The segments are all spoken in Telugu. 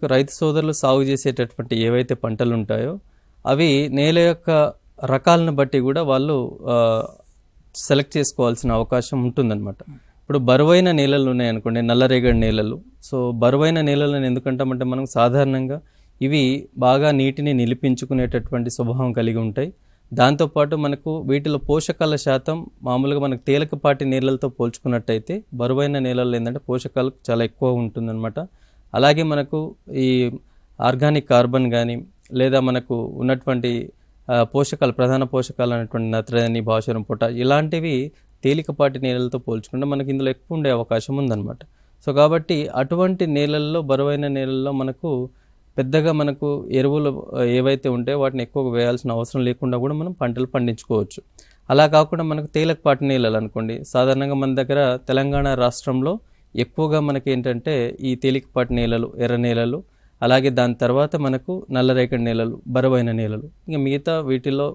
రైతు సోదరులు సాగు చేసేటటువంటి ఏవైతే పంటలు ఉంటాయో అవి నేల యొక్క రకాలను బట్టి కూడా వాళ్ళు సెలెక్ట్ చేసుకోవాల్సిన అవకాశం ఉంటుందన్నమాట. ఇప్పుడు బరువైన నేలలు ఉన్నాయనుకోండి, నల్లరేగడి నేలలు. సో బరువైన నేలలను ఎందుకంటామంటే మనం సాధారణంగా ఇవి బాగా నీటిని నిలిపించుకునేటటువంటి స్వభావం కలిగి ఉంటాయి. దాంతోపాటు మనకు వీటిలో పోషకాల శాతం మామూలుగా మనకు తేలికపాటి నేలలతో పోల్చుకున్నట్టయితే బరువైన నేలల్లో ఏంటంటే పోషకాలు చాలా ఎక్కువ ఉంటుందన్నమాట. అలాగే మనకు ఈ ఆర్గానిక్ కార్బన్ కానీ లేదా మనకు ఉన్నటువంటి పోషకాలు, ప్రధాన పోషకాలు అనేటువంటి నత్రజని, భాస్వరం, పొటాష్ ఇలాంటివి తేలికపాటి నేలలతో పోల్చుకుంటే మనకి ఇందులో ఎక్కువ ఉండే అవకాశం ఉందన్నమాట. సో కాబట్టి అటువంటి నేలల్లో, బరువైన నేలల్లో మనకు పెద్దగా మనకు ఎరువులు ఏవైతే ఉంటాయో వాటిని ఎక్కువగా వేయాల్సిన అవసరం లేకుండా కూడా మనం పంటలు పండించుకోవచ్చు. అలా కాకుండా మనకు తేలికపాటి నేలలు అనుకోండి, సాధారణంగా మన దగ్గర తెలంగాణ రాష్ట్రంలో ఎక్కువగా మనకి ఏంటంటే ఈ తేలికపాటి నేలలు, ఎర్ర నేలలు, అలాగే దాని తర్వాత మనకు నల్లరేగడి నేలలు, బరువైన నేలలు. ఇంకా మిగతా వీటిల్లో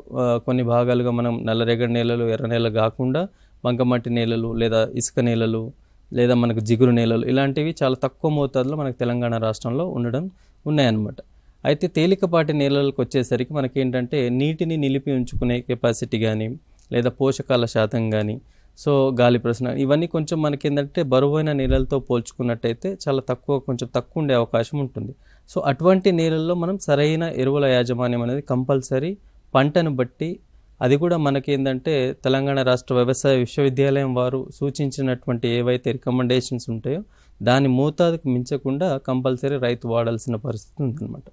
కొన్ని భాగాలుగా మనం నల్లరేగడి నేలలు, ఎర్ర నేలలు కాకుండా బంకమట్టి నేలలు లేదా ఇసుక నేలలు లేదా మనకు జిగురు నేలలు ఇలాంటివి చాలా తక్కువ మోతాదులో మనకు తెలంగాణ రాష్ట్రంలో ఉన్నాయన్నమాట. అయితే తేలికపాటి నేలలకు వచ్చేసరికి మనకి ఏంటంటే నీటిని నిలిపి ఉంచుకునే కెపాసిటీ కానీ లేదా పోషకాల శాతం కానీ, సో గాలి ప్రసరణ ఇవన్నీ కొంచెం మనకి ఏంటంటే బరువైన నేలలతో పోల్చుకున్నట్టయితే చాలా కొంచెం తక్కువ ఉండే అవకాశం ఉంటుంది. సో అటువంటి నేలల్లో మనం సరైన ఎరువుల యాజమాన్యం అనేది కంపల్సరీ పంటను బట్టి, అది కూడా మనకి ఏంటంటే తెలంగాణ రాష్ట్ర వ్యవసాయ విశ్వవిద్యాలయం వారు సూచించినటువంటి ఏవైతే రికమెండేషన్స్ ఉంటాయో దాని మోతాదుకు మించకుండా కంపల్సరీ రైతు వాడాల్సిన పరిస్థితి ఉందన్నమాట.